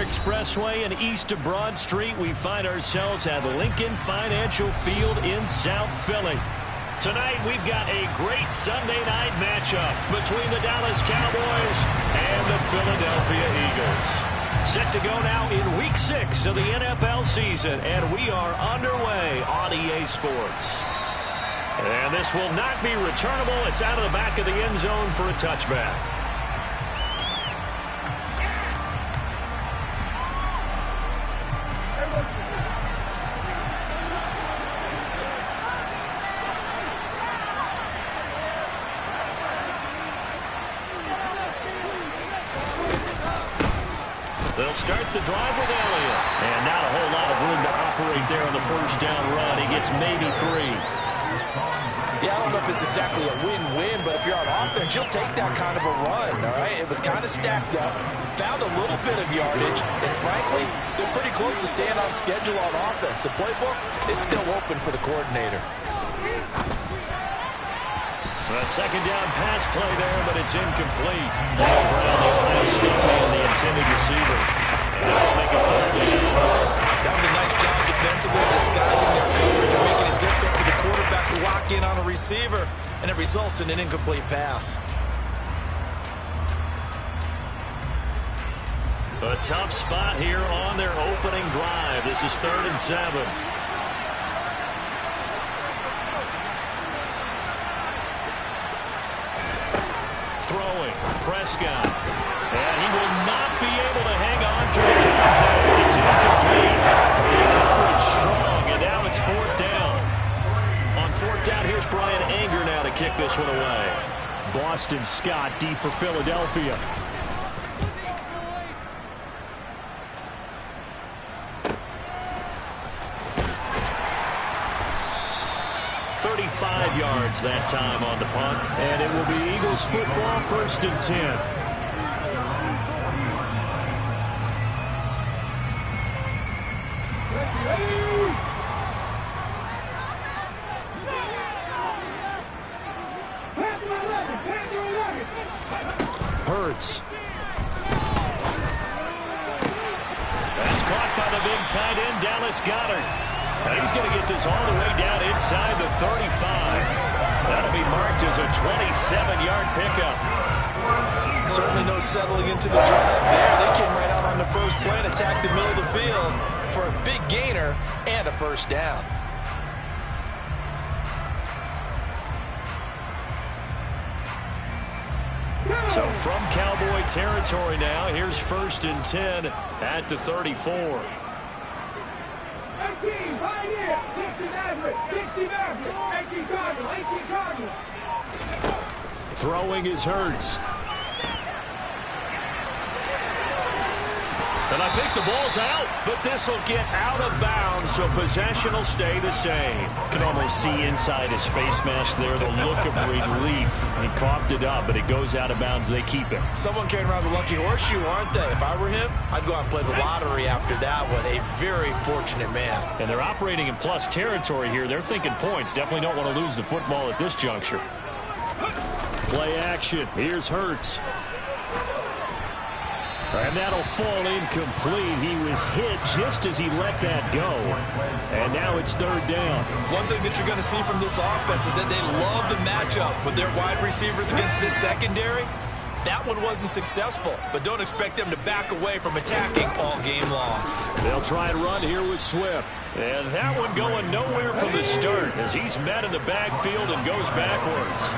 Expressway and east of Broad Street, we find ourselves at Lincoln Financial Field in South Philly. Tonight, we've got a great Sunday night matchup between the Dallas Cowboys and the Philadelphia Eagles. Set to go now in Week 6 of the NFL season, and we are underway on EA Sports. And this will not be returnable. It's out of the back of the end zone for a touchback. They'll start the drive with Elliott. And not a whole lot of room to operate there on the first down run. He gets maybe 3. Yeah, I don't know if it's exactly a win-win, but if you're on offense, you'll take that kind of a run, all right? It was kind of stacked up, found a little bit of yardage, and frankly, they're pretty close to staying on schedule on offense. The playbook is still open for the coordinator. A second down pass play there, but it's incomplete. Ball Brown, the Ohio State man, the intended receiver. And that'll make it 3rd down. That was a nice job defensively disguising their coverage and making it difficult for the quarterback to lock in on a receiver, and it results in an incomplete pass. A tough spot here on their opening drive. This is 3rd and 7. Throwing, Prescott. And he will not be able to hang on to the contact. It's incomplete. The coverage strong, and now it's 4th down. On 4th down, here's Brian Anger now to kick this one away. Boston Scott deep for Philadelphia. Yards that time on the punt, and it will be Eagles football, 1st and 10. Hurts. That's caught by the big tight end, Dallas Goedert. And he's going to get this all the way down inside the 35. That'll be marked as a 27-yard pickup. Certainly no settling into the drive there. They came right out on the first play and attacked the middle of the field for a big gainer and a 1st down. So from Cowboy territory now, here's 1st and 10 at the 34. Throwing is Hurts. And I think the ball's out, but this will get out of bounds, so possession will stay the same. You can almost see inside his face mask there the look of relief. He coughed it up, but it goes out of bounds. They keep it. Someone carrying around the lucky horseshoe, aren't they? If I were him, I'd go out and play the lottery after that one. A very fortunate man. And they're operating in plus territory here. They're thinking points. Definitely don't want to lose the football at this juncture. Play action. Here's Hurts. And that'll fall incomplete. He was hit just as he let that go. And now it's 3rd down. One thing that you're going to see from this offense is that they love the matchup with their wide receivers against this secondary. That one wasn't successful, but don't expect them to back away from attacking all game long. They'll try and run here with Swift. And that one going nowhere from the start as he's met in the backfield and goes backwards.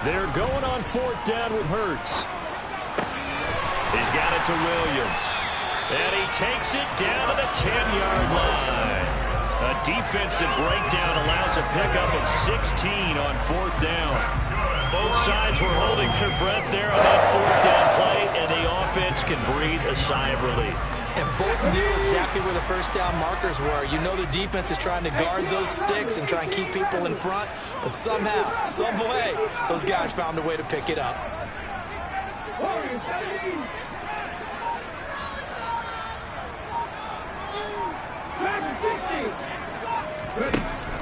They're going on 4th down with Hurts. He's got it to Williams. And he takes it down to the 10-yard line. A defensive breakdown allows a pickup of 16 on 4th down. Both sides were holding their breath there on that 4th down play, and the offense can breathe a sigh of relief. And both knew exactly where the 1st down markers were. You know the defense is trying to guard those sticks and try and keep people in front, but somehow, some way, those guys found a way to pick it up.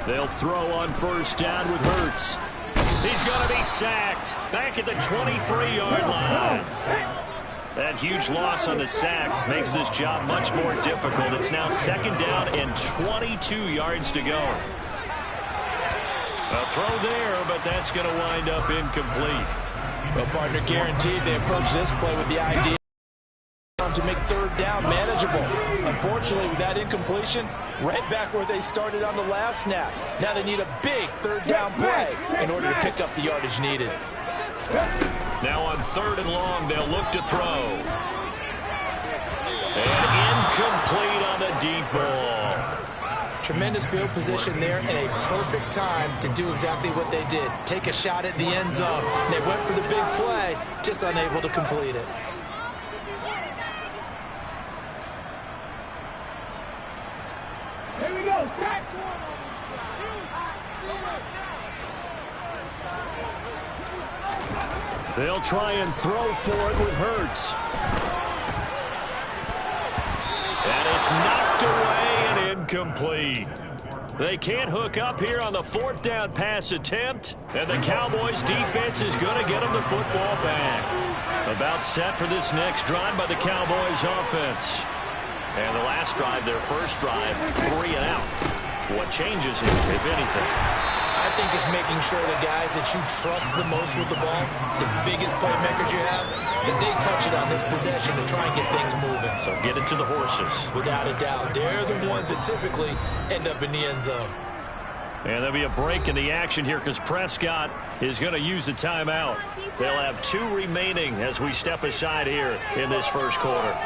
They'll throw on first down with Hurts. He's going to be sacked back at the 23-yard line. That huge loss on the sack makes this job much more difficult. It's now second down and 22 yards to go. A throw there, but that's going to wind up incomplete. Well, partner, guaranteed they approach this play with the idea to make third down manageable. Unfortunately, with that incompletion, right back where they started on the last snap. Now they need a big third down play in order to pick up the yardage needed. Now on third and long, they'll look to throw. And incomplete on the deep ball. Tremendous field position there and a perfect time to do exactly what they did. Take a shot at the end zone. They went for the big play, just unable to complete it. Here we go. They'll try and throw for it with Hurts. And it's knocked away and incomplete. They can't hook up here on the fourth down pass attempt, and the Cowboys defense is going to get them the football back. About set for this next drive by the Cowboys offense. And the last drive, their first drive, 3 and out. What changes here, if anything? I think it's making sure the guys that you trust the most with the ball, the biggest playmakers you have, that they touch it on this possession to try and get things moving. So get it to the horses. Without a doubt. They're the ones that typically end up in the end zone. And there'll be a break in the action here because Prescott is going to use the timeout. They'll have 2 remaining as we step aside here in this first quarter.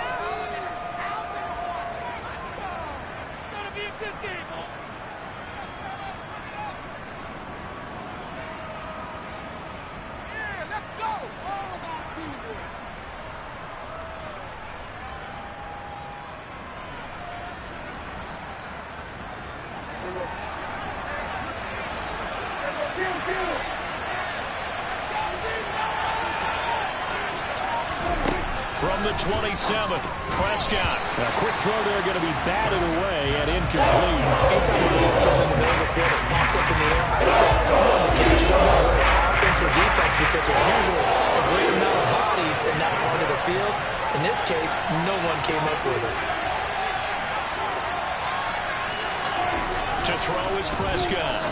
From the 27th, Prescott. A quick throw there going to be batted away and incomplete. Anytime a ball thrown in the middle of the field is popped up in the air, I expect someone to catch it. Don't matter whether it's offense or defense, because there's usually a great amount of bodies in that part of the field. In this case, no one came up with it. To throw is Prescott.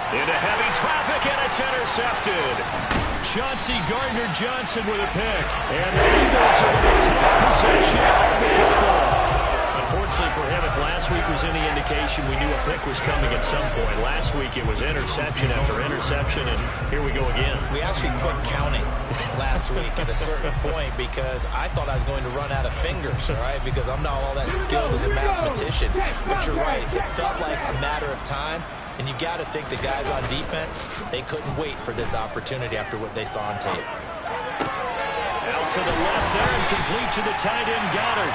Into heavy traffic, and it's intercepted. Chauncey Gardner-Johnson with a pick. And the Eagles are going to take possession of the football. Unfortunately for him, if last week was any indication, we knew a pick was coming at some point. Last week it was interception after interception, and here we go again. We actually quit counting last week at a certain point because I thought I was going to run out of fingers, all right, because I'm not all that skilled as a mathematician. But you're right. It felt like a matter of time. And you got to think the guys on defense, they couldn't wait for this opportunity after what they saw on tape. Out to the left there and complete to the tight end Goddard.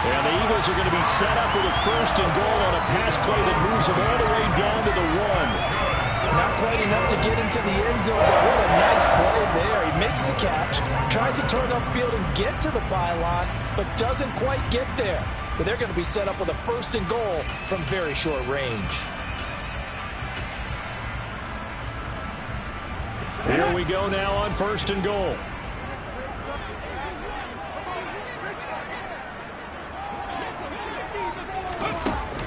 And the Eagles are going to be set up with a first and goal on a pass play that moves them all the way down to the 1. Not quite enough to get into the end zone, but what a nice play there. He makes the catch, tries to turn upfield and get to the byline, but doesn't quite get there. But they're going to be set up with a first and goal from very short range. Here we go now on first and goal.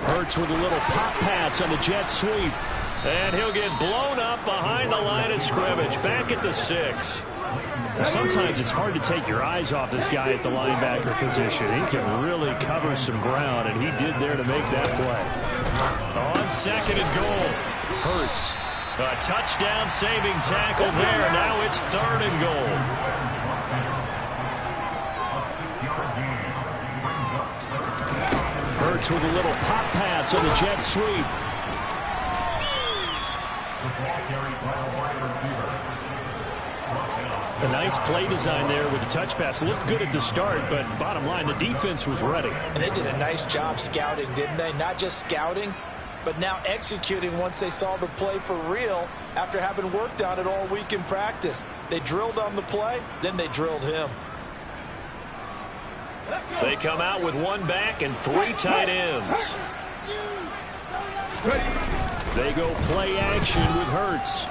Hurts with a little pop pass on the jet sweep. And he'll get blown up behind the line of scrimmage. Back at the 6. Sometimes it's hard to take your eyes off this guy at the linebacker position. He can really cover some ground, and he did there to make that play. On second and goal, Hurts. A touchdown saving tackle there. Now it's third and goal. Hurts with a little pop pass on the jet sweep. A nice play design there with the touch pass. Looked good at the start, but bottom line, the defense was ready. And they did a nice job scouting, didn't they? Not just scouting, but now executing once they saw the play for real after having worked on it all week in practice. They drilled on the play, then they drilled him. They come out with 1 back and 3 tight ends. They go play action with Hurts.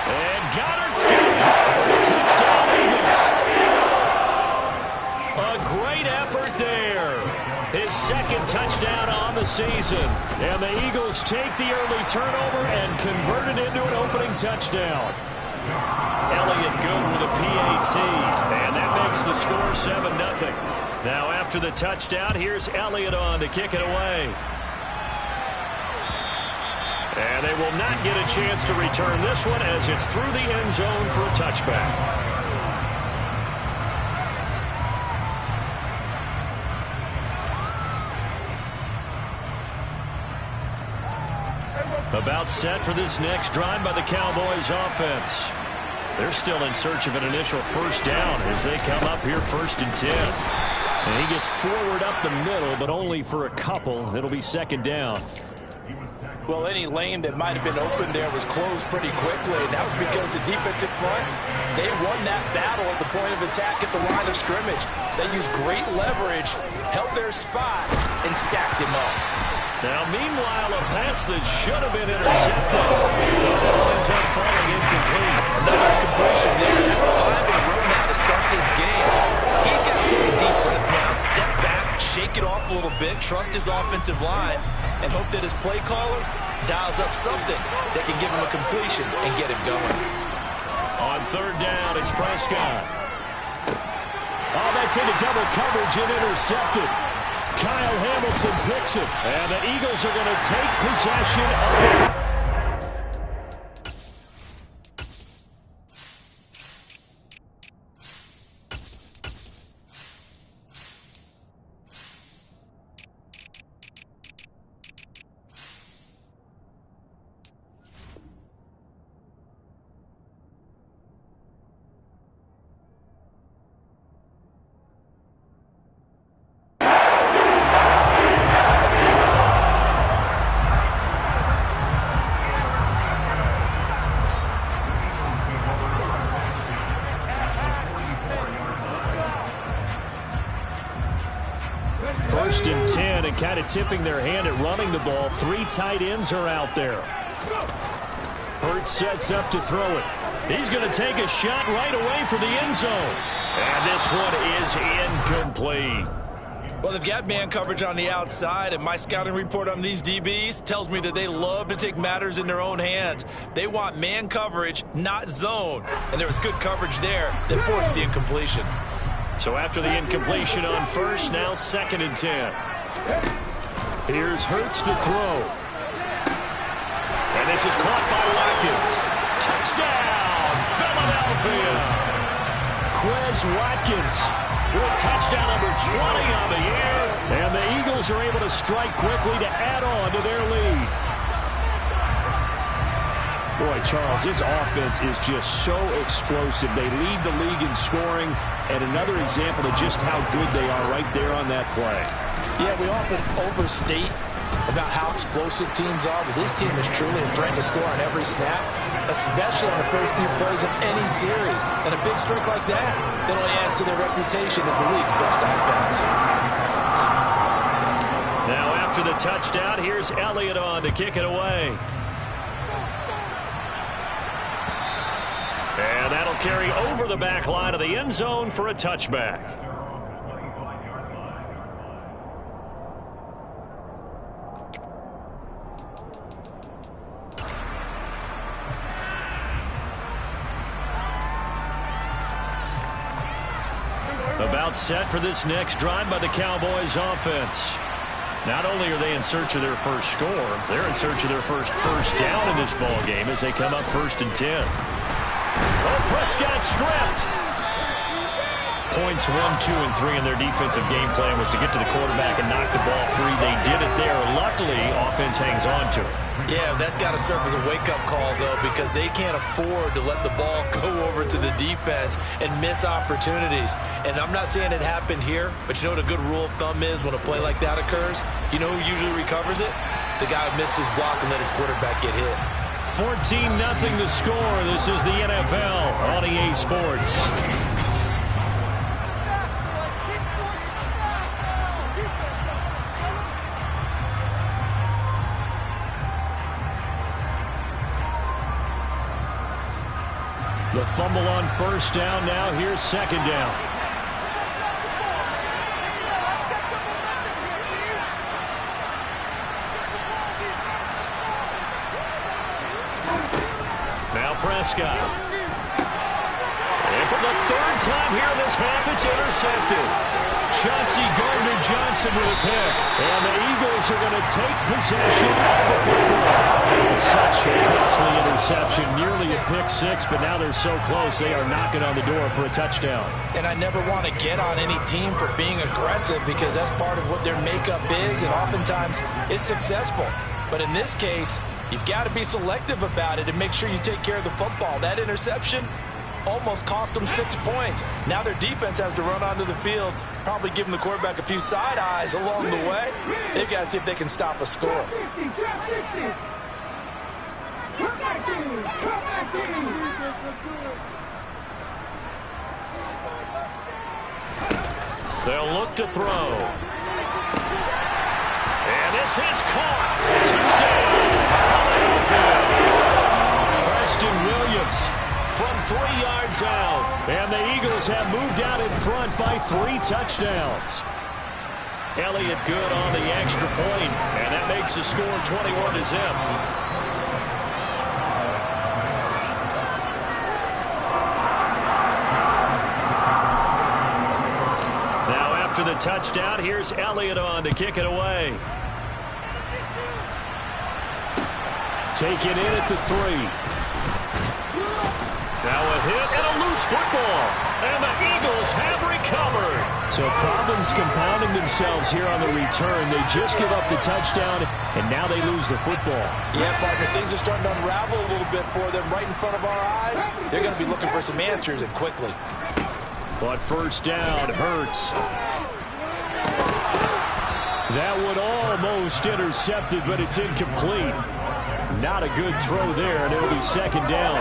And Goddard's got it. Touchdown, Eagles. A great effort there. His second touchdown on the season. And the Eagles take the early turnover and convert it into an opening touchdown. Elliott good with a PAT. And that makes the score 7-0. Now after the touchdown, here's Elliott on to kick it away. And they will not get a chance to return this one as it's through the end zone for a touchback. About set for this next drive by the Cowboys offense. They're still in search of an initial first down as they come up here 1st and 10. And he gets forward up the middle, but only for a couple. It'll be second down. Well, any lane that might have been open there was closed pretty quickly, and that was because the defensive front, they won that battle at the point of attack at the line of scrimmage. They used great leverage, held their spot, and stacked him up. Now, meanwhile, a pass that should have been intercepted. It ends up falling incomplete. Another incompletion there. That's 5 in a row now to start this game. He's got to take a deep breath now, step back, shake it off a little bit, trust his offensive line, and hope that his play caller dials up something that can give him a completion and get him going. On third down, it's Prescott. Oh, that's into double coverage and intercepted. Kyle Hamilton picks it, and the Eagles are going to take possession of it. First and 10, and kind of tipping their hand at running the ball. 3 tight ends are out there. Hurts sets up to throw it. He's going to take a shot right away for the end zone. And this one is incomplete. Well, they've got man coverage on the outside, and my scouting report on these DBs tells me that they love to take matters in their own hands. They want man coverage, not zone. And there was good coverage there that forced the incompletion. So after the incompletion on first, now 2nd and 10. Here's Hurts to throw. And this is caught by Watkins. Touchdown, Philadelphia. Quez Watkins with touchdown number 20 on the year. And the Eagles are able to strike quickly to add on to their lead. Boy, Charles, this offense is just so explosive. They lead the league in scoring, and another example of just how good they are right there on that play. Yeah, we often overstate about how explosive teams are, but this team is truly threatening to score on every snap, especially on the first few plays of any series. And a big streak like that only adds to their reputation as the league's best offense. Now after the touchdown, here's Elliott on to kick it away. And that'll carry over the back line of the end zone for a touchback. About set for this next drive by the Cowboys offense. Not only are they in search of their first score, they're in search of their first down in this ball game as they come up 1st and 10. Oh, Prescott stripped. Points 1, 2, and 3 in their defensive game plan was to get to the quarterback and knock the ball free. They did it there. Luckily, offense hangs on to it. Yeah, that's got to serve as a wake-up call, though, because they can't afford to let the ball go over to the defense and miss opportunities. And I'm not saying it happened here, but you know what a good rule of thumb is when a play like that occurs? You know who usually recovers it? The guy who missed his block and let his quarterback get hit. 14-0 the score. This is the NFL on EA Sports. The fumble on first down. Now here's second down. Now Prescott. And for the third time here in this half, it's intercepted. Chauncey Gardner-Johnson with a pick. And the Eagles are going to take possession of the football. Such a costly interception. Nearly a pick six, but now they're so close they are knocking on the door for a touchdown. And I never want to get on any team for being aggressive because that's part of what their makeup is, and oftentimes it's successful. But in this case, you've got to be selective about it and make sure you take care of the football. That interception almost cost them 6 points. Now their defense has to run onto the field, probably giving the quarterback a few side eyes along the way. They've got to see if they can stop a score. They'll look to throw. And this is caught. Touchdown. Preston Williams from 3 yards out. And the Eagles have moved out in front by 3 touchdowns. Elliott good on the extra point, and that makes the score 21-0. Now after the touchdown, here's Elliott on to kick it away. Taken in at the 3. Now a hit and a loose football. And the Eagles have recovered. So problems compounding themselves here on the return. They just give up the touchdown, and now they lose the football. Yeah, partner, things are starting to unravel a little bit for them right in front of our eyes. They're going to be looking for some answers, and quickly. But first down hurts. That would almost intercepted, but it's incomplete. Not a good throw there, and it'll be second down.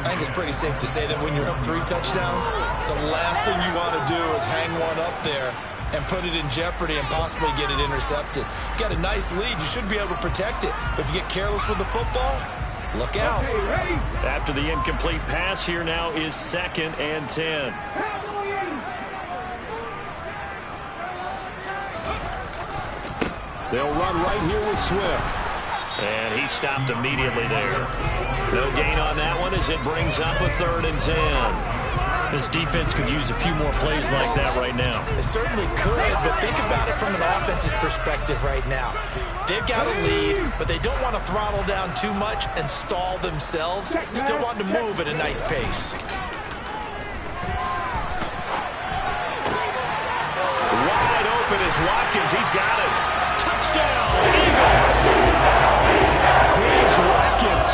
I think it's pretty safe to say that when you're up 3 touchdowns, the last thing you want to do is hang one up there and put it in jeopardy and possibly get it intercepted. You got a nice lead. You should be able to protect it. But if you get careless with the football, look out. After the incomplete pass, here now is 2nd and 10. They'll run right here with Swift. And he stopped immediately there. No gain on that one as it brings up a 3rd and 10. This defense could use a few more plays like that right now. It certainly could, but think about it from an offense's perspective right now. They've got a lead, but they don't want to throttle down too much and stall themselves. Still want to move at a nice pace. Wide open is Watkins. He's got it. Touchdown, Eagles. Chris Watkins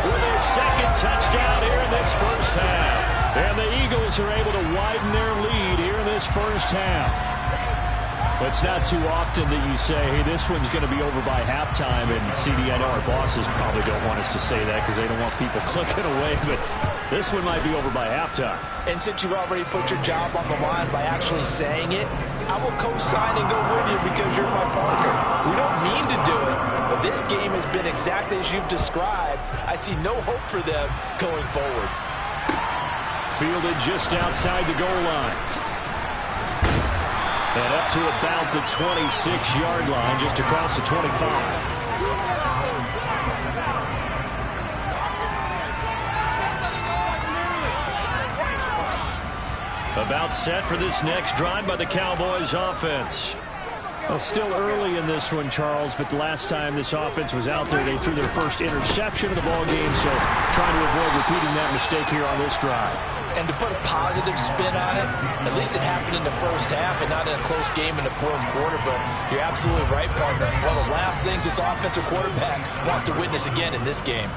with his 2nd touchdown here in this first half. And the Eagles are able to widen their lead here in this first half. But it's not too often that you say, hey, this one's going to be over by halftime. And, CD, I know our bosses probably don't want us to say that because they don't want people clicking away. But this one might be over by halftime. And since you already put your job on the line by actually saying it, I will co-sign and go with you because you're my partner. We don't mean to do it, but this game has been exactly as you've described. I see no hope for them going forward. Fielded just outside the goal line. And up to about the 26-yard line, just across the 25. About set for this next drive by the Cowboys offense. Well, still early in this one, Charles, but the last time this offense was out there, they threw their first interception of the ball game, so trying to avoid repeating that mistake here on this drive. And to put a positive spin on it, at least it happened in the first half and not in a close game in the 4th quarter, but you're absolutely right, partner. One of the last things this offensive quarterback wants to witness again in this game.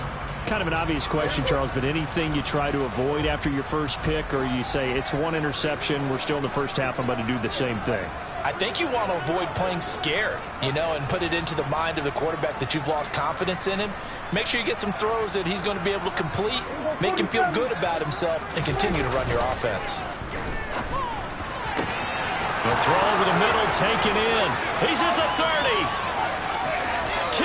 Kind of an obvious question, Charles, but anything you try to avoid after your first pick, or you say it's 1 interception, we're still in the first half, I'm going to do the same thing? I think you want to avoid playing scared, you know, and put it into the mind of the quarterback that you've lost confidence in him. Make sure you get some throws that he's going to be able to complete, make him feel good about himself, and continue to run your offense. The throw over the middle, taken in. He's at the 30. 10,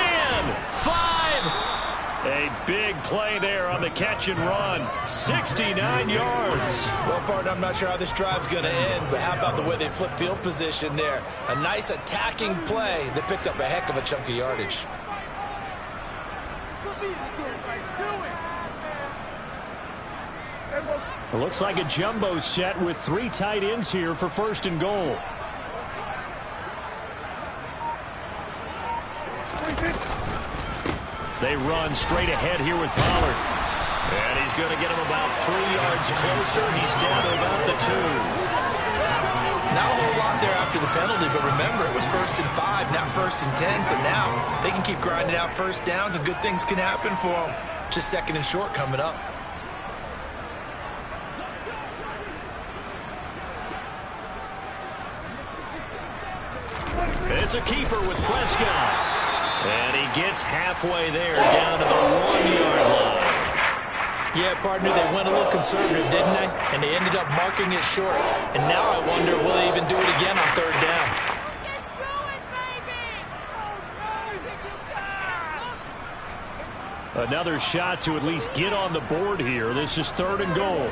5. A big play there on the catch and run. 69 yards. Well, partner, I'm not sure how this drive's going to end, but how about the way they flip field position there? A nice attacking play that picked up a heck of a chunk of yardage. It looks like a jumbo set with 3 tight ends here for 1st and goal. They run straight ahead here with Pollard. And he's going to get him about 3 yards closer. He's down to about the 2. Not a whole lot there after the penalty, but remember, it was 1st and 5, not 1st and 10. So now they can keep grinding out first downs, and good things can happen for them. Just 2nd and short coming up. It's a keeper with Prescott. And he gets halfway there, down to the 1-yard line. Yeah, partner, they went a little conservative, didn't they? And they ended up marking it short. And now I wonder, will they even do it again on 3rd down? Another shot to at least get on the board here. This is 3rd and goal.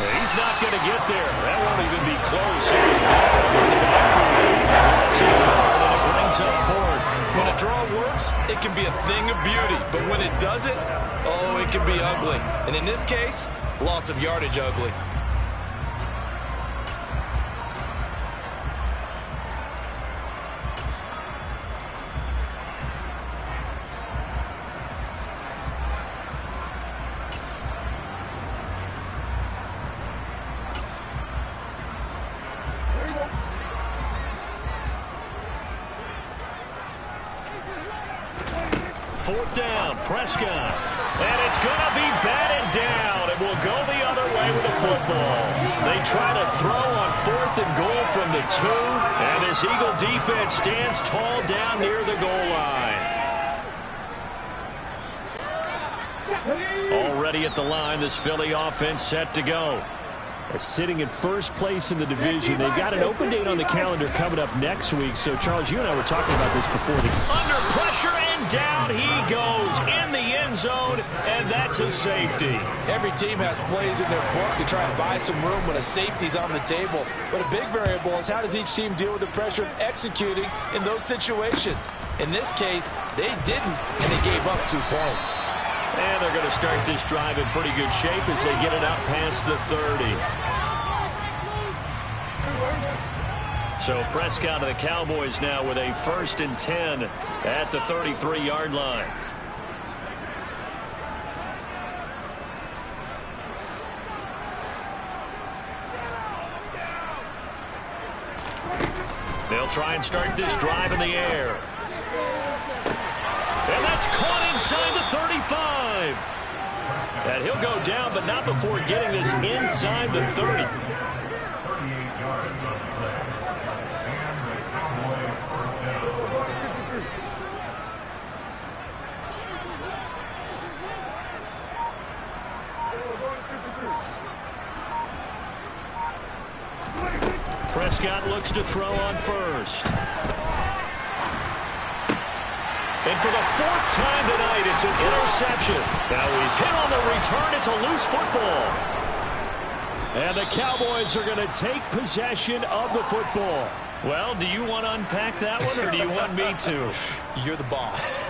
He's not going to get there. That won't even be close. Here's Ball in the backfield. And it brings up 4th. When a draw works, it can be a thing of beauty. But when it doesn't, oh, it can be ugly. And in this case, loss of yardage ugly. Fourth down, Prescott. And it's going to be batted down. It will go the other way with the football. They try to throw on 4th and goal from the 2. And this Eagle defense stands tall down near the goal line. Already at the line, this Philly offense set to go. Sitting in 1st place in the division. They've got an open date on the calendar coming up next week. So, Charles, you and I were talking about this before. Under pressure, and down he goes in the end zone, and that's a safety. Every team has plays in their book to try and buy some room when a safety's on the table. But a big variable is how does each team deal with the pressure of executing in those situations. In this case, they didn't, and they gave up 2 points. And they're going to start this drive in pretty good shape as they get it out past the 30. So Prescott of the Cowboys now with a 1st and 10 at the 33-yard line. They'll try and start this drive in the air. And that's caught inside the 35. And he'll go down, but not before getting this inside the 30. Prescott looks to throw on 1st. And for the 4th time tonight, it's an interception. Now he's hit on the return. It's a loose football. And the Cowboys are going to take possession of the football. Well, do you want to unpack that one, or do you want me to? You're the boss.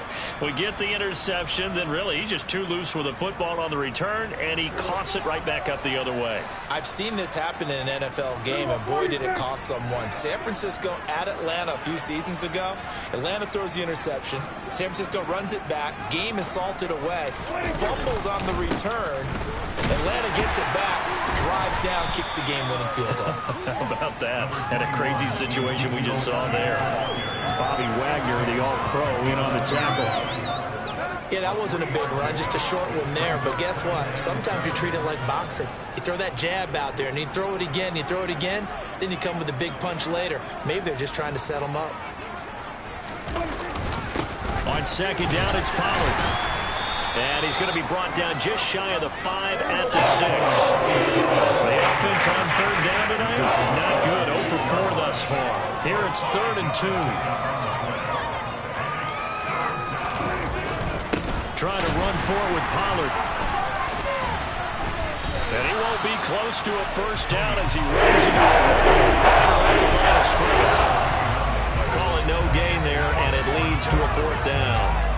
We get the interception, then really he's just too loose with the football on the return, and he coughs it right back up the other way. I've seen this happen in an NFL game, and boy, did it cost someone. San Francisco at Atlanta a few seasons ago. Atlanta throws the interception. San Francisco runs it back. Game is salted away. Fumbles on the return. Atlanta gets it back, drives down, kicks the game-winning field goal. How about that? And a crazy situation we just saw there. Bobby Wagner, the all-pro, in on the tackle. Yeah, that wasn't a big run, just a short one there. But guess what? Sometimes you treat it like boxing. You throw that jab out there, and you throw it again, you throw it again, then you come with a big punch later. Maybe they're just trying to set them up. On 2nd down, it's Pollard. And he's going to be brought down just shy of the 5 at the 6. The offense on 3rd down tonight, not good. 0 for 4 thus far. Here it's 3rd and 2. Trying to run forward with Pollard. And he won't be close to a first down as he runs into the line of scrimmage. Call it no gain there, and it leads to a 4th down.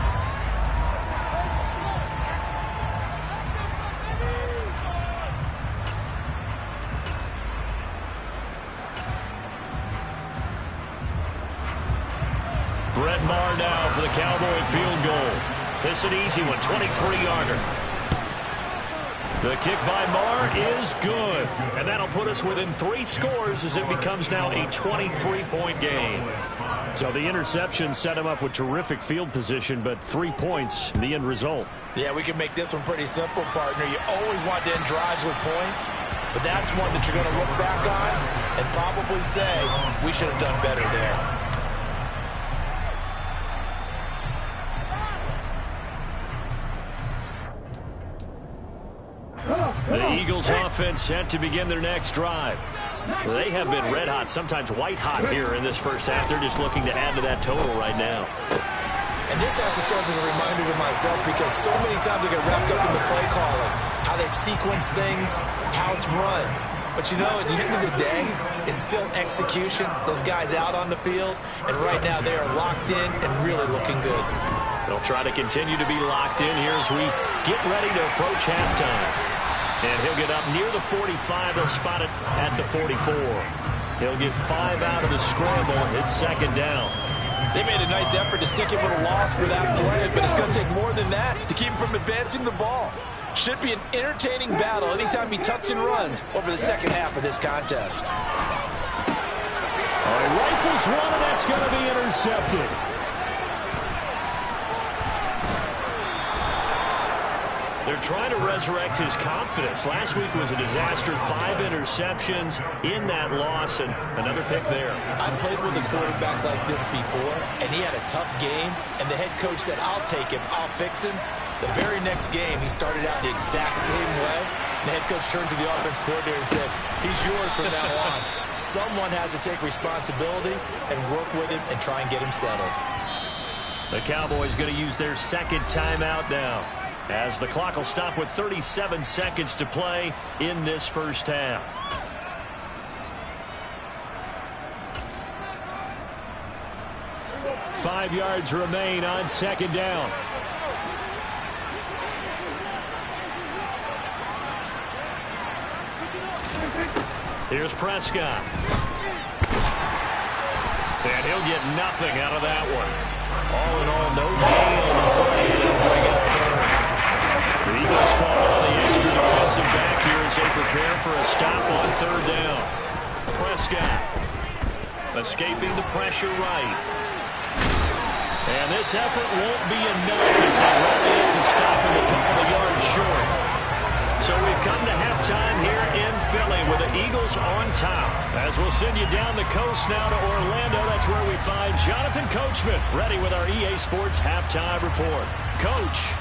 Brett Maher now for the Cowboy field goal. This an easy one, 23-yarder. The kick by Maher is good. And that'll put us within 3 scores as it becomes now a 23-point game. So the interception set him up with terrific field position, but 3 points, the end result. Yeah, we can make this one pretty simple, partner. You always want to end drives with points, but that's one that you're going to look back on and probably say, we should have done better there. The Eagles offense set to begin their next drive. They have been red hot, sometimes white hot here in this first half. They're just looking to add to that total right now. And this has to serve as a reminder to myself because so many times I get wrapped up in the play calling, how they've sequenced things, how it's run. But you know, at the end of the day, it's still execution. Those guys out on the field, and right now they are locked in and really looking good. They'll try to continue to be locked in here as we get ready to approach halftime. And he'll get up near the 45. They'll spot it at the 44. He'll get 5 out of the scramble. It's 2nd down. They made a nice effort to stick him with a loss for that play, but it's going to take more than that to keep him from advancing the ball. Should be an entertaining battle anytime he tucks and runs over the second half of this contest. He rifles one, and that's going to be intercepted. They're trying to resurrect his confidence. Last week was a disaster. 5 interceptions in that loss, and another pick there. I played with a quarterback like this before, and he had a tough game, and the head coach said, I'll take him, I'll fix him. The very next game, he started out the exact same way. The head coach turned to the offense coordinator and said, he's yours from now on. Someone has to take responsibility and work with him and try and get him settled. The Cowboys going to use their 2nd timeout now, as the clock will stop with 37 seconds to play in this first half. Five yards remain on 2nd down. Here's Prescott. And he'll get nothing out of that one. All in all, no gain on the play. They'll bring up 3rd. The Eagles call on the extra defensive back here as they prepare for a stop on 3rd down. Prescott escaping the pressure right. And this effort won't be enough as they rally up to stop him a couple of yards short. So we've come to halftime here in Philly with the Eagles on top. As we'll send you down the coast now to Orlando, that's where we find Jonathan Coachman ready with our EA Sports halftime report. Coach.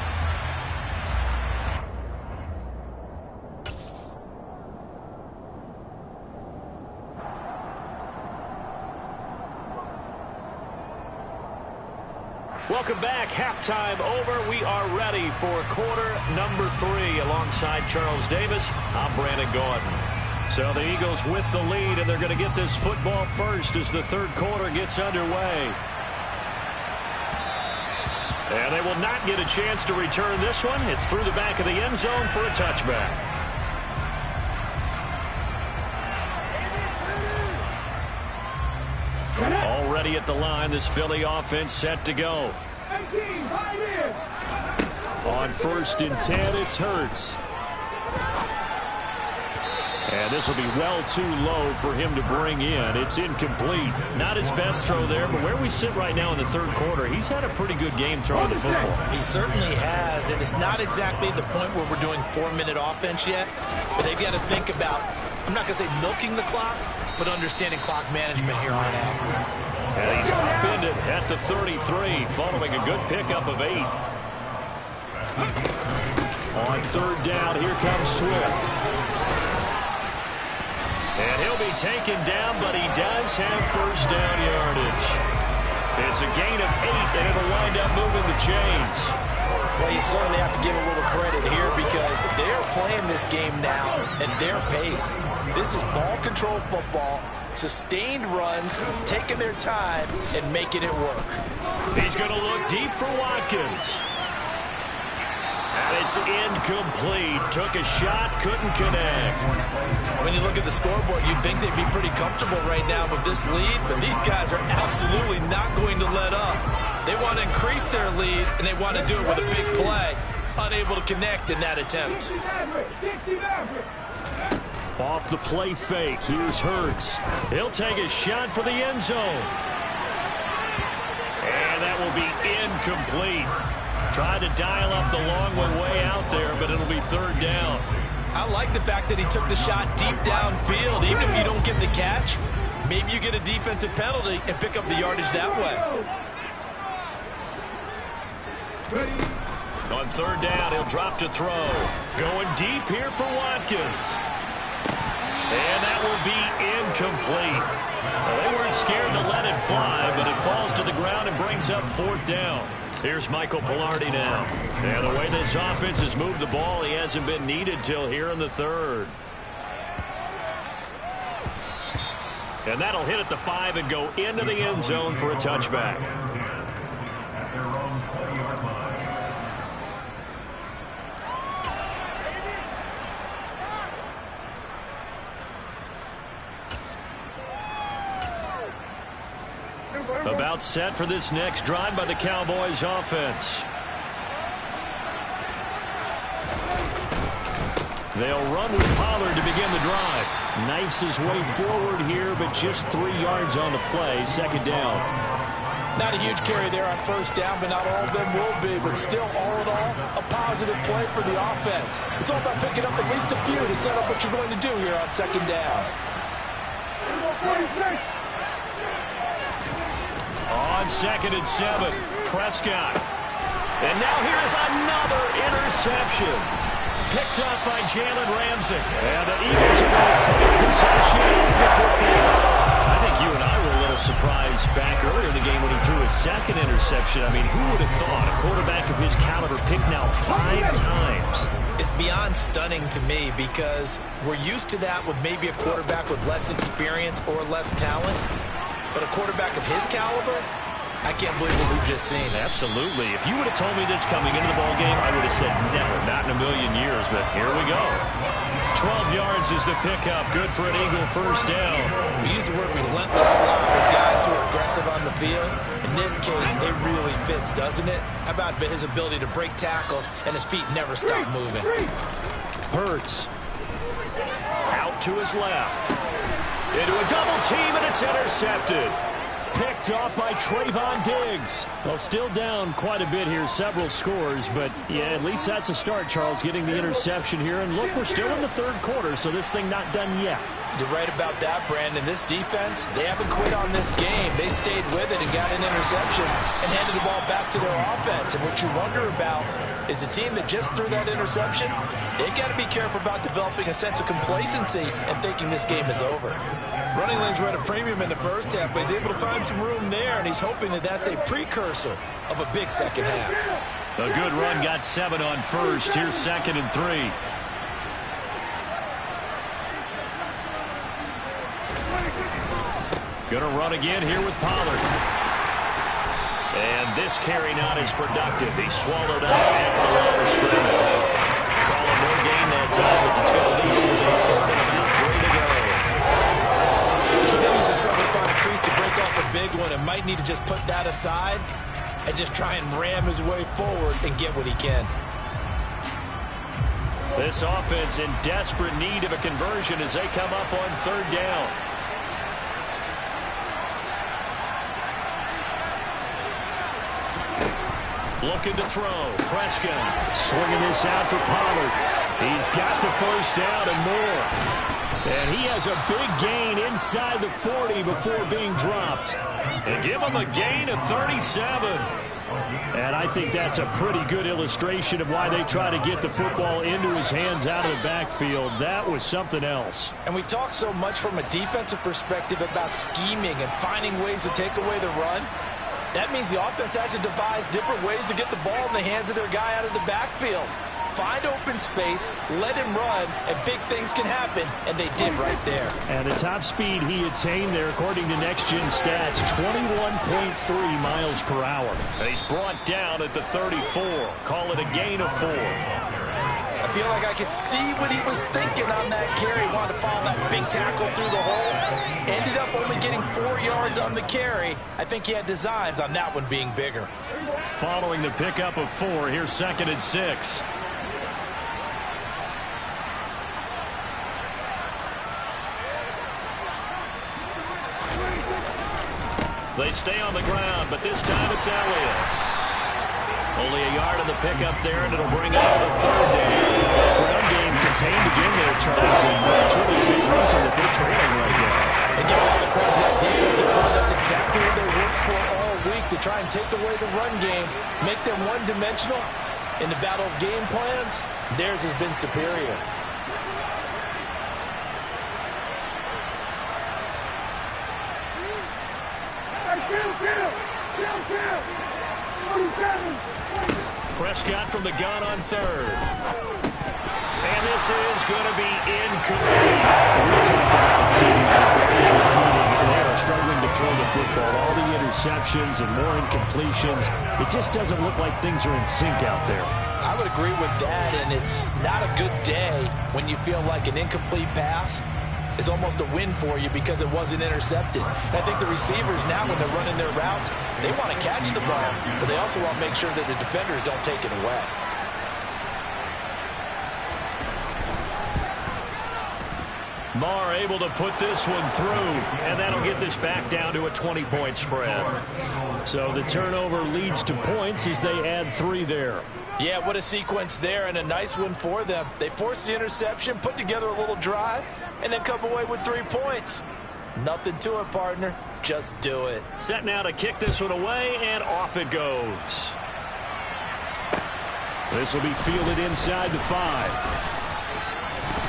Welcome back. Halftime over. We are ready for quarter number 3 alongside Charles Davis. I'm Brandon Gordon. So the Eagles with the lead, and they're going to get this football first as the 3rd quarter gets underway. And they will not get a chance to return this one. It's through the back of the end zone for a touchback. Already at the line, this Philly offense set to go. On 1st and 10, it's Hurts. And this will be well too low for him to bring in. It's incomplete. Not his best throw there, but where we sit right now in the 3rd quarter, he's had a pretty good game throwing the football. He certainly has, and it's not exactly the point where we're doing 4-minute offense yet, but they've got to think about, I'm not going to say milking the clock, but understanding clock management here on out. And he's upended at the 33, following a good pickup of 8. On 3rd down, here comes Swift. And he'll be taken down, but he does Cowboys have first down yardage. It's a gain of 8, and it'll wind up moving the chains. Well, you certainly have to give a little credit here because they're playing this game now at their pace. This is ball control football, sustained runs, taking their time, and making it work. He's going to look deep for Watkins. And it's incomplete. Took a shot, couldn't connect. When you look at the scoreboard, you'd think they'd be pretty comfortable right now with this lead, but these guys are absolutely not going to let up. They want to increase their lead, and they want to do it with a big play. Unable to connect in that attempt. Off the play fake, here's Hurts. He'll take a shot for the end zone. And that will be incomplete. Tried to dial up the long one way out there, but it'll be third down. I like the fact that he took the shot deep downfield. Even if you don't get the catch, maybe you get a defensive penalty and pick up the yardage that way. On third down, he'll drop to throw. Going deep here for Watkins. And that will be incomplete. Well, they weren't scared to let it fly, but it falls to the ground and brings up fourth down. Here's Michael Pilardi now. And the way this offense has moved the ball, he hasn't been needed till here in the third. And that'll hit at the 5 and go into the end zone for a touchback. About set for this next drive by the Cowboys offense. They'll run with Pollard to begin the drive. Knifes his way forward here, but just 3 yards on the play. Second down. Not a huge carry there on first down, but not all of them will be. But still, all in all, a positive play for the offense. It's all about picking up at least a few to set up what you're going to do here on second down. On 2nd and 7, Prescott. And now here is another interception. Picked up by Jalen Ramsey. And the Eagles are going to take possession of the football. I think you and I were a little surprised back earlier in the game when he threw his second interception. I mean, who would have thought a quarterback of his caliber picked now 5 times? It's beyond stunning to me because we're used to that with maybe a quarterback with less experience or less talent. But a quarterback of his caliber, I can't believe what we've just seen. Absolutely. If you would have told me this coming into the ballgame, I would have said never, not in a million years. But here we go. 12 yards is the pickup. Good for an Eagle first down. We use the word relentless a lot with guys who are aggressive on the field. In this case, it really fits, doesn't it? How about his ability to break tackles and his feet never stop moving? Hurts. Out to his left. Into a double team, and it's intercepted. Picked off by Trayvon Diggs. Well, still down quite a bit here, several scores, but yeah, at least that's a start, Charles, getting the interception here. And look, we're still in the third quarter, so this thing not done yet. You're right about that, Brandon. This defense, they haven't quit on this game. They stayed with it and got an interception and handed the ball back to their offense. And what you wonder about is the team that just threw that interception, they got to be careful about developing a sense of complacency and thinking this game is over. Running lanes were at a premium in the first half, but he's able to find some room there, and he's hoping that that's a precursor of a big second half. A good run, got 7 on first. Here's 2nd and 3. Gonna run again here with Pollard. And this carry not as productive. He swallowed up after the line of scrimmage. Calling no gain that time as it's going to leave him with a 3rd and about 3 to go. He continues to struggle to find a crease to break off a big one and might need to just put that aside and just try and ram his way forward and get what he can. This offense in desperate need of a conversion as they come up on 3rd down. Looking to throw. Prescott swinging this out for Pollard. He's got the first down and more. And he has a big gain inside the 40 before being dropped. And give him a gain of 37. And I think that's a pretty good illustration of why they try to get the football into his hands out of the backfield. That was something else. And we talk so much from a defensive perspective about scheming and finding ways to take away the run. That means the offense has to devise different ways to get the ball in the hands of their guy out of the backfield. Find open space, let him run, and big things can happen, and they did right there. And the top speed he attained there, according to Next Gen Stats, 21.3 miles per hour. And he's brought down at the 34. Call it a gain of 4. I feel like I could see what he was thinking on that carry. Wanted to follow that big tackle through the hole. Ended up only getting 4 yards on the carry. I think he had designs on that one being bigger. Following the pickup of 4, here's 2nd and 6. They stay on the ground, but this time it's Elliott. Only a yard on the pickup there, and it'll bring up the 3rd down. That ground game contained again there, Charles, and that's really a big reason that they're trailing right now. And give a lot of credit to that defensive front. That's exactly what they worked for all week, to try and take away the run game, make them one-dimensional. In the battle of game plans, theirs has been superior. Prescott from the gun on 3rd. And this is going to be incomplete. We talked about seeing they are struggling to throw the football. All the interceptions and more incompletions. It just doesn't look like things are in sync out there. I would agree with that, and it's not a good day when you feel like an incomplete pass is almost a win for you because it wasn't intercepted. And I think the receivers now, when they're running their routes, they want to catch the ball, but they also want to make sure that the defenders don't take it away. Marr able to put this one through, and that'll get this back down to a 20-point spread. So the turnover leads to points as they add 3 there. Yeah, what a sequence there, and a nice one for them. They forced the interception, put together a little drive, and then come away with 3 points. Nothing to it, partner. Just do it. Set now to kick this one away, and off it goes. This will be fielded inside the 5.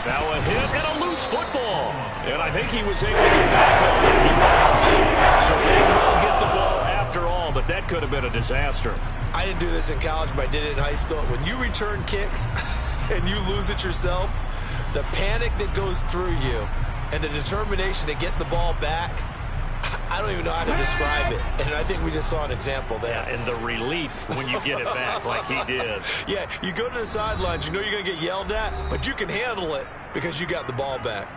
Now a hit and a loose football. And I think he was able to get back on it. He was. So they will get the ball after all, but that could have been a disaster. I didn't do this in college, but I did it in high school. When you return kicks and you lose it yourself, the panic that goes through you and the determination to get the ball back, I don't even know how to describe it. And I think we just saw an example there. Yeah, and the relief when you get it back like he did. Yeah, you go to the sidelines, you know you're going to get yelled at, but you can handle it because you got the ball back.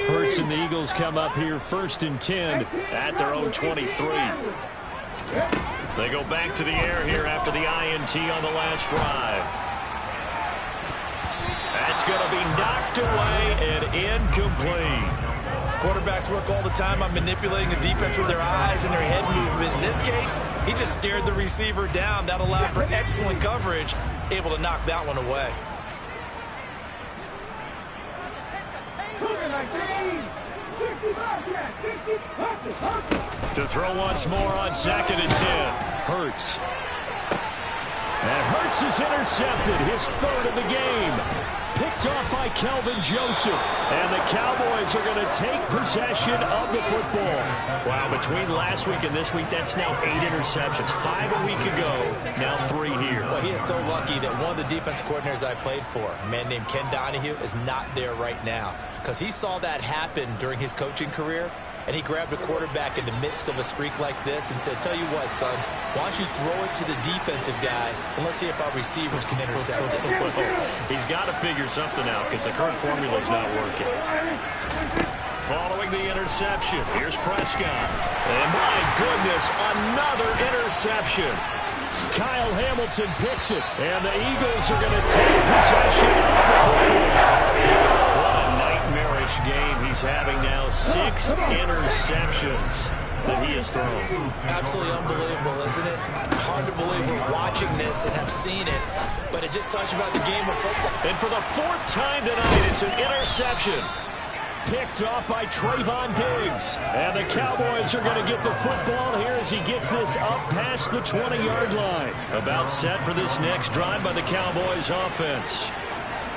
Hurts and the Eagles come up here 1st and 10 at their own 23. They go back to the air here after the INT on the last drive. That's going to be knocked away and incomplete. Quarterbacks work all the time on manipulating the defense with their eyes and their head movement. In this case, he just stared the receiver down. That allowed for excellent coverage, able to knock that one away. To throw once more on 2nd and 10. Hurts. And Hurts is intercepted, his 3rd of the game. Picked off by Kelvin Joseph. And the Cowboys are going to take possession of the football. Wow, between last week and this week, that's now 8 interceptions. 5 a week ago, now 3 here. Well, he is so lucky that one of the defense coordinators I played for, a man named Ken Donahue, is not there right now. Because he saw that happen during his coaching career, and he grabbed a quarterback in the midst of a streak like this and said, tell you what, son, why don't you throw it to the defensive guys and let's see if our receivers can intercept it. He's got to figure something out because the current formula is not working. Following the interception, here's Prescott. And my goodness, another interception. Kyle Hamilton picks it, and the Eagles are going to take possession of the football. What a nightmarish game he's having now. 6 interceptions. that he has thrown. Absolutely unbelievable, isn't it? Hard to believe we're watching this and have seen it, but it just talks about the game of football. And for the fourth time tonight, it's an interception. Picked off by Trayvon Diggs. And the Cowboys are going to get the football here as he gets this up past the 20-yard line. About set for this next drive by the Cowboys offense.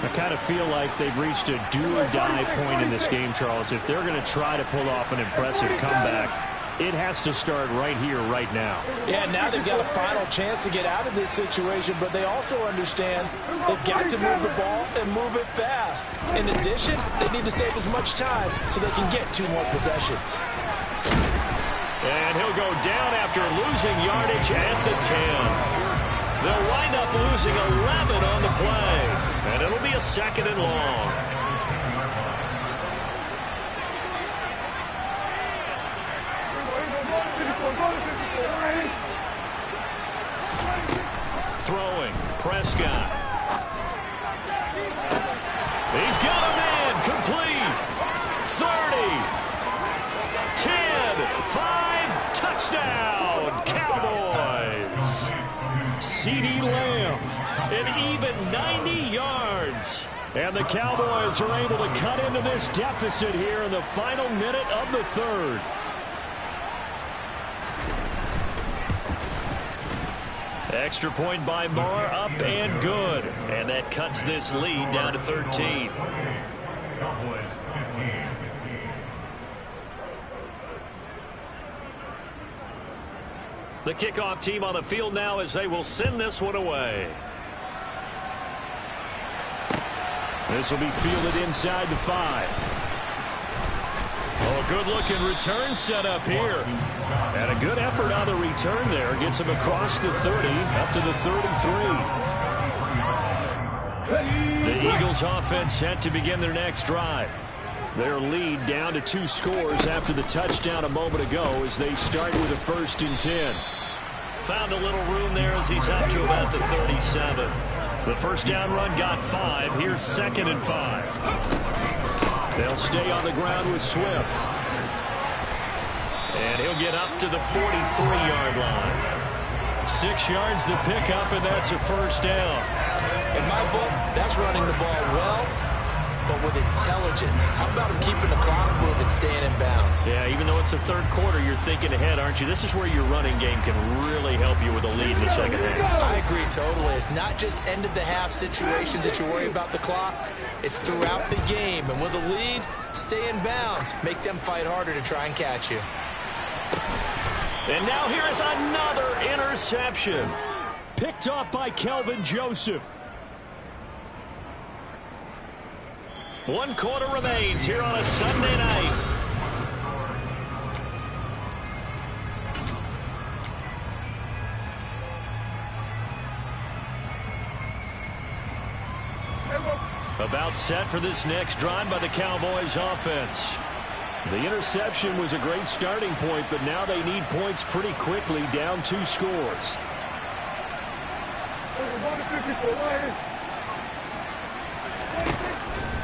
I kind of feel like they've reached a do-or-die point in this game, Charles. If they're going to try to pull off an impressive comeback, it has to start right here, right now. Yeah, now they've got a final chance to get out of this situation, but they also understand they've got to move the ball and move it fast. In addition, they need to save as much time so they can get 2 more possessions. And he'll go down after losing yardage at the 10. They'll wind up losing 11 on the play, and it'll be a 2nd and long. Throwing, Prescott. He's got a man, complete. 30, 10, 5, touchdown, Cowboys. CeeDee Lamb, an even 90 yards. And the Cowboys are able to cut into this deficit here in the final minute of the 3rd. Extra point by Moore, up and good. And that cuts this lead down to 13. The kickoff team on the field now as they will send this one away. This will be fielded inside the 5. Oh, a good-looking return set up here. And a good effort on the return there. Gets him across the 30, up to the 33. The Eagles offense set to begin their next drive. Their lead down to 2 scores after the touchdown a moment ago as they start with a 1st and 10. Found a little room there as he's up to about the 37. The first down run got 5. Here's 2nd and 5. They'll stay on the ground with Swift. And he'll get up to the 43-yard line. 6 yards the pickup, and that's a first down. In my book, that's running the ball well, but with intelligence. How about him keeping the clock moving, staying in bounds? Yeah, even though it's the 3rd quarter, you're thinking ahead, aren't you? This is where your running game can really help you with a lead in the 2nd half. I agree totally. It's not just end-of-the-half situations that you worry about the clock. It's throughout the game. And with a lead, stay in bounds. Make them fight harder to try and catch you. And now here is another interception. Picked off by Kelvin Joseph. 1 quarter remains here on a Sunday night. About set for this next drive by the Cowboys offense. The interception was a great starting point, but now they need points pretty quickly, down 2 scores.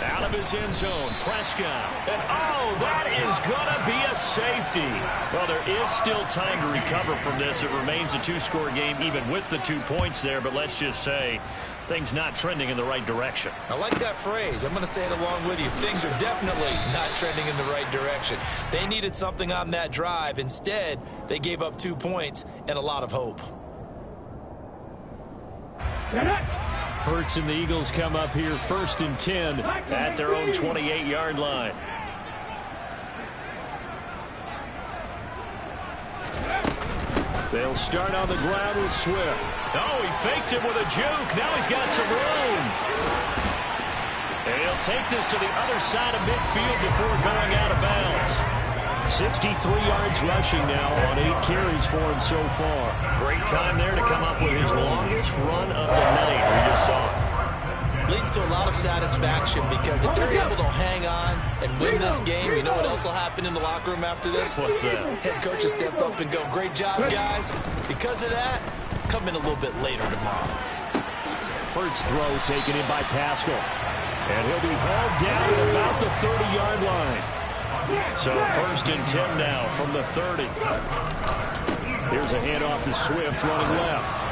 Out of his end zone, Prescott. And oh, that is going to be a safety. Well, there is still time to recover from this. It remains a 2-score game even with the 2 points there, but let's just say things not trending in the right direction. I like that phrase. I'm going to say it along with you. Things are definitely not trending in the right direction. They needed something on that drive. Instead, they gave up 2 points and a lot of hope. Hurts and the Eagles come up here 1st and 10 at their own 28-yard line. They'll start on the ground with Swift. Oh, he faked it with a juke. Now he's got some room. And he'll take this to the other side of midfield before going out of bounds. 63 yards rushing now on 8 carries for him so far. Great time there to come up with his longest run of the night. We just saw it. Leads to a lot of satisfaction because if they're able to hang on and win this game, you know what else will happen in the locker room after this? What's that? Head coach will step up and go, great job, guys. Because of that, come in a little bit later tomorrow. Hurts throw taken in by Pascal. And he'll be hauled down at about the 30-yard line. So 1st and 10 now from the 30. Here's a handoff to Swift running left.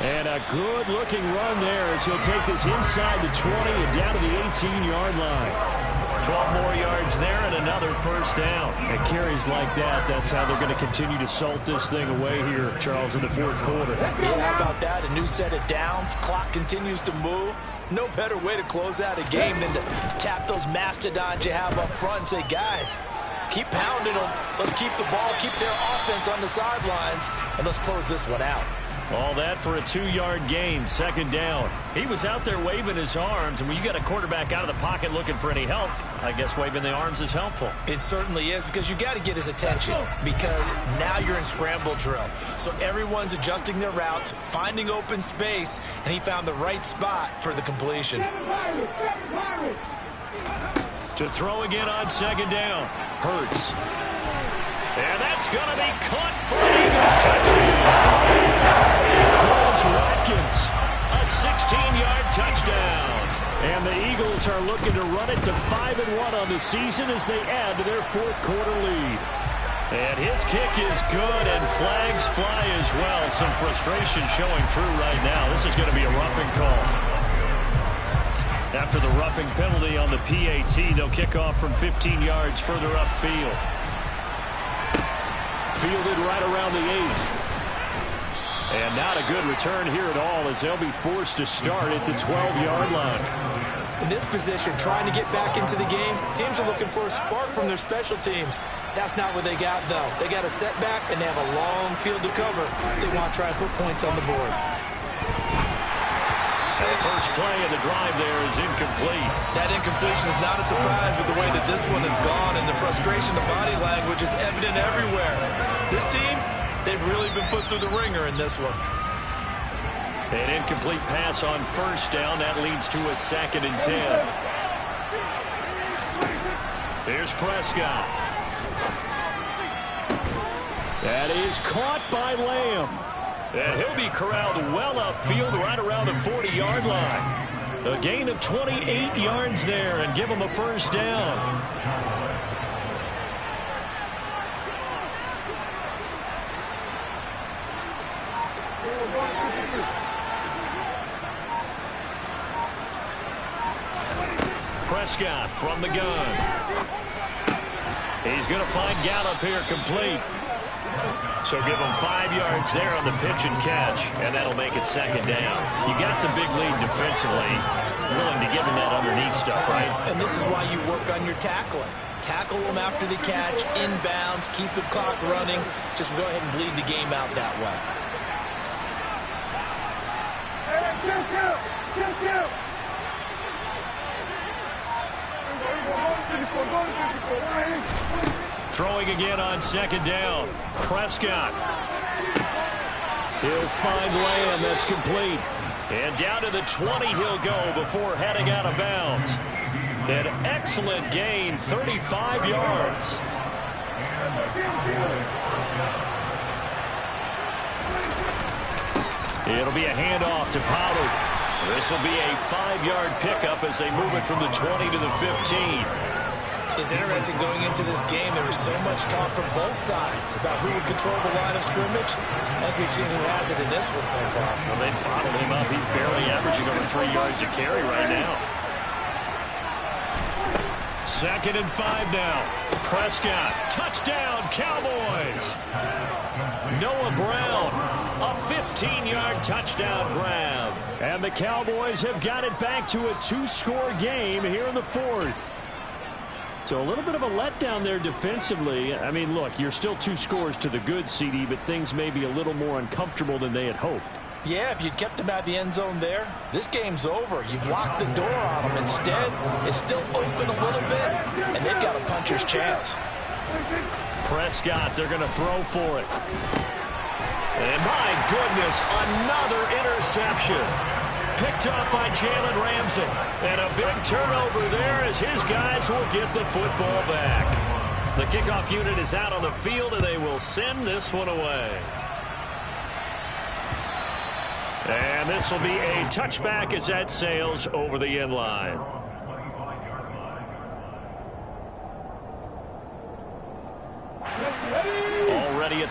And a good-looking run there as he'll take this inside the 20 and down to the 18-yard line. 12 more yards there and another 1st down. And carries like that, that's how they're going to continue to salt this thing away here, Charles, in the 4th quarter. Yeah, how about that? A new set of downs. Clock continues to move. No better way to close out a game than to tap those mastodons you have up front and say, guys, keep pounding them. Let's keep the ball, keep their offense on the sidelines, and let's close this one out. All that for a 2-yard gain, 2nd down. He was out there waving his arms, and when you got a quarterback out of the pocket looking for any help, I guess waving the arms is helpful. It certainly is, because you got to get his attention, because now you're in scramble drill. So everyone's adjusting their routes, finding open space, and he found the right spot for the completion. To throw again on 2nd down. Hurts. And that's going to be caught for an Eagles touchdown. Watkins, a 16-yard touchdown. And the Eagles are looking to run it to 5-1 on the season as they add to their 4th quarter lead. And his kick is good, and flags fly as well. Some frustration showing through right now. This is going to be a roughing call. After the roughing penalty on the PAT, they'll kick off from 15 yards further upfield. Fielded right around the 8. And not a good return here at all as they'll be forced to start at the 12-yard line. In this position, trying to get back into the game, teams are looking for a spark from their special teams. That's not what they got, though. They got a setback, and they have a long field to cover if they want to try and put points on the board. And the first play of the drive there is incomplete. That incompletion is not a surprise with the way that this one has gone, and the frustration of body language is evident everywhere. This team, they've really been put through the ringer in this one. An incomplete pass on 1st down. That leads to a 2nd and 10. Here's Prescott. That is caught by Lamb. And he'll be corralled well upfield right around the 40-yard line. A gain of 28 yards there and give him a 1st down. Prescott from the gun. He's going to find Gallup here complete. So give him 5 yards there on the pitch and catch, and that'll make it 2nd down. You got the big lead defensively, willing to give him that underneath stuff, right? And this is why you work on your tackling. Tackle them after the catch, inbounds, keep the clock running. Just go ahead and bleed the game out that way. Throwing again on 2nd down. Prescott. He'll find Lamb. That's complete. And down to the 20 he'll go before heading out of bounds. An excellent gain, 35 yards. It'll be a handoff to Pollard. This will be a 5-yard pickup as they move it from the 20 to the 15. It's interesting going into this game. There was so much talk from both sides about who would control the line of scrimmage. I think we've seen who has it in this one so far. Well, they bottled him up. He's barely averaging over 3 yards a carry right now. 2nd and 5 now. Prescott. Touchdown, Cowboys. Noah Brown. A 15-yard touchdown grab. And the Cowboys have got it back to a 2-score game here in the 4th. So a little bit of a letdown there defensively. I mean, look, you're still 2 scores to the good, CD, but things may be a little more uncomfortable than they had hoped. Yeah, if you'd kept them out of the end zone there, this game's over. You've locked the door on them. Instead, it's still open a little bit, and they've got a puncher's chance. Prescott, they're going to throw for it. And my goodness, another interception. Picked up by Jalen Ramsey. And a big turnover there as his guys will get the football back. The kickoff unit is out on the field, and they will send this one away. And this will be a touchback as that sails over the end line.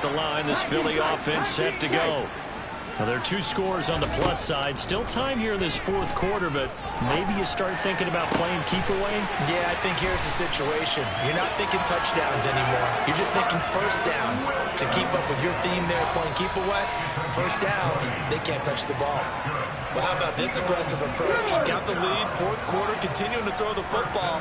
at the line. This Philly offense set to go. Well, there are 2 scores on the plus side. Still time here in this fourth quarter, but maybe you start thinking about playing keep away? Yeah, I think here's the situation. You're not thinking touchdowns anymore. You're just thinking first downs. To keep up with your theme there, playing keep away, first downs, they can't touch the ball. Well, how about this aggressive approach? Got the lead, fourth quarter, continuing to throw the football.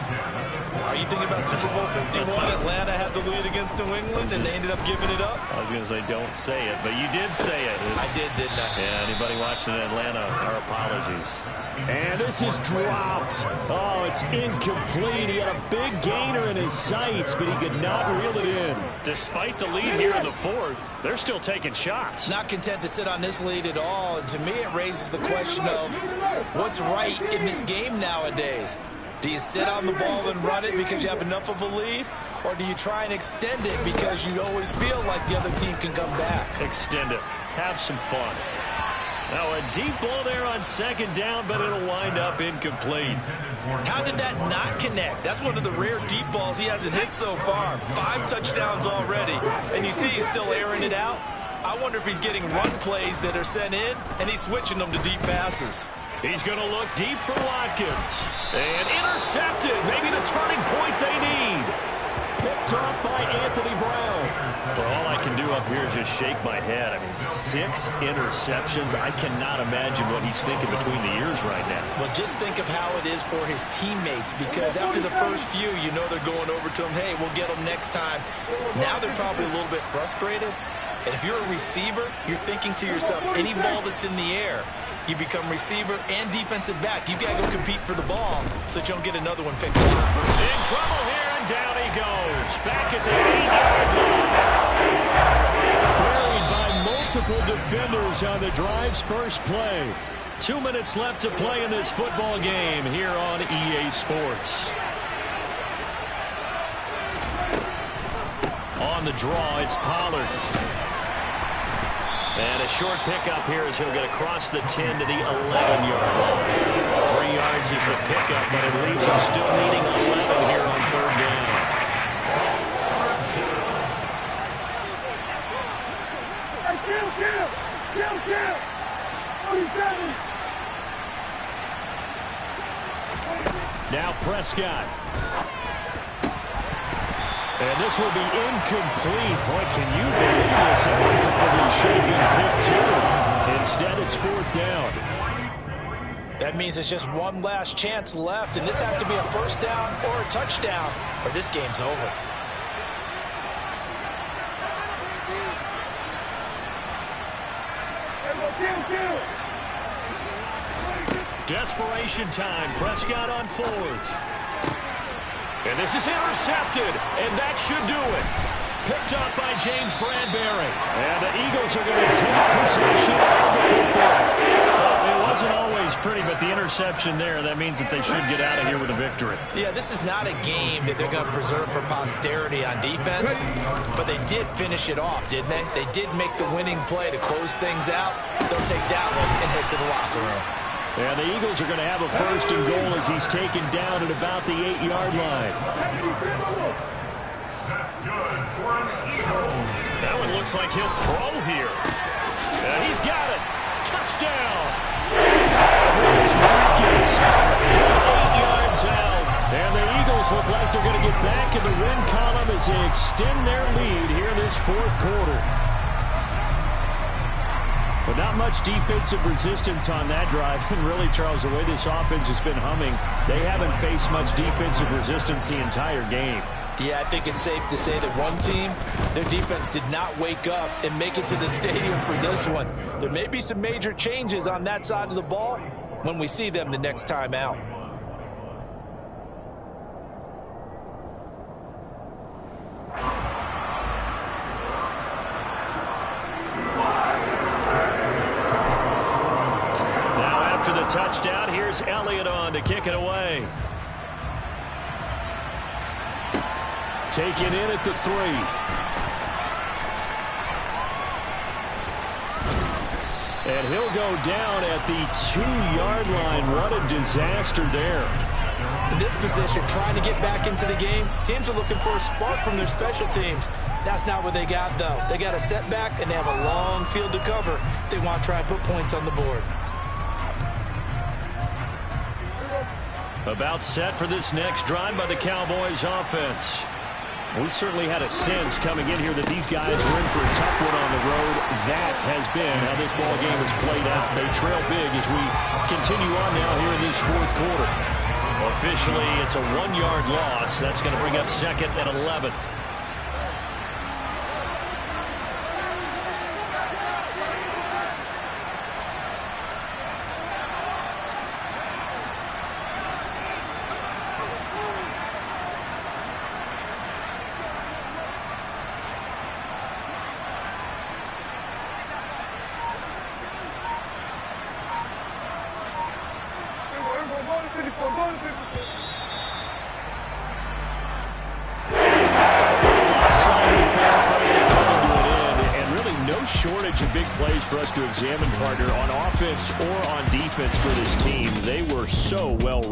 Are you thinking about Super Bowl 51? Atlanta had the lead against New England, and they ended up giving it up? I was going to say don't say it, but you did say it. I did, didn't I? Yeah, anybody watching Atlanta, our apologies. And this is dropped. Oh, it's incomplete. He had a big gainer in his sights, but he could not reel it in. Despite the lead here in the fourth, they're still taking shots. Not content to sit on this lead at all, and to me it raises the question of what's right in this game nowadays. Do you sit on the ball and run it because you have enough of a lead? Or do you try and extend it because you always feel like the other team can come back? Extend it. Have some fun. Now a deep ball there on second down, but it'll wind up incomplete. How did that not connect? That's one of the rare deep balls he hasn't hit so far. 5 touchdowns already. And you see he's still airing it out. I wonder if he's getting run plays that are sent in, and he's switching them to deep passes. He's going to look deep for Watkins. And intercepted. Maybe the turning point they need. Picked off by Anthony Brown. But all I can do up here is just shake my head. I mean, 6 interceptions. I cannot imagine what he's thinking between the ears right now. Well, just think of how it is for his teammates, because after the first few, you know they're going over to him, hey, we'll get them next time. Now they're probably a little bit frustrated. And if you're a receiver, you're thinking to yourself, any ball that's in the air, you become receiver and defensive back. You've got to go compete for the ball so that you don't get another one picked off. In trouble here, and down he goes. Back at the 8-yard line. Buried by multiple defenders on the drive's first play. 2 minutes left to play in this football game here on EA Sports. On the draw, it's Pollard. And a short pickup here as he'll get across the 10 to the 11-yard line. 3 yards is the pickup, but it leaves him still needing 11 here on third down. Kill! 47! Now Prescott. And this will be incomplete. Boy, can you believe this? It probably should have been picked too. Instead, it's fourth down. That means it's just one last chance left, and this has to be a first down or a touchdown, or this game's over. Desperation time. Prescott on fourth. And this is intercepted, and that should do it. Picked up by James Bradbury. And the Eagles are going to take possession of the football. Well, it wasn't always pretty, but the interception there, that means that they should get out of here with a victory. Yeah, this is not a game that they're going to preserve for posterity on defense, but they did finish it off, didn't they? They did make the winning play to close things out. They'll take that one and head to the locker room. And the Eagles are going to have a first and goal as he's taken down at about the 8-yard line. That one looks like he'll throw here. And he's got it. Touchdown. Chris Watkins, 8 yards out. And the Eagles look like they're going to get back in the win column as they extend their lead here in this fourth quarter. But not much defensive resistance on that drive. And really, Charles, the way this offense has been humming, they haven't faced much defensive resistance the entire game. Yeah, I think it's safe to say that one team, their defense did not wake up and make it to the stadium for this one. There may be some major changes on that side of the ball when we see them the next time out. After the touchdown, here's Elliott on to kick it away. Taken in at the 3. And he'll go down at the 2-yard line. What a disaster there. In this position, trying to get back into the game, teams are looking for a spark from their special teams. That's not what they got, though. They got a setback, and they have a long field to cover if they want to try and put points on the board. About set for this next drive by the Cowboys offense. We certainly had a sense coming in here that these guys were in for a tough one on the road. That has been how this ball game has played out. They trail big as we continue on now here in this fourth quarter. Officially, it's a 1-yard loss. That's going to bring up second and 11. Shortage of big plays for us to examine, partner, on offense or on defense for this team. They were so well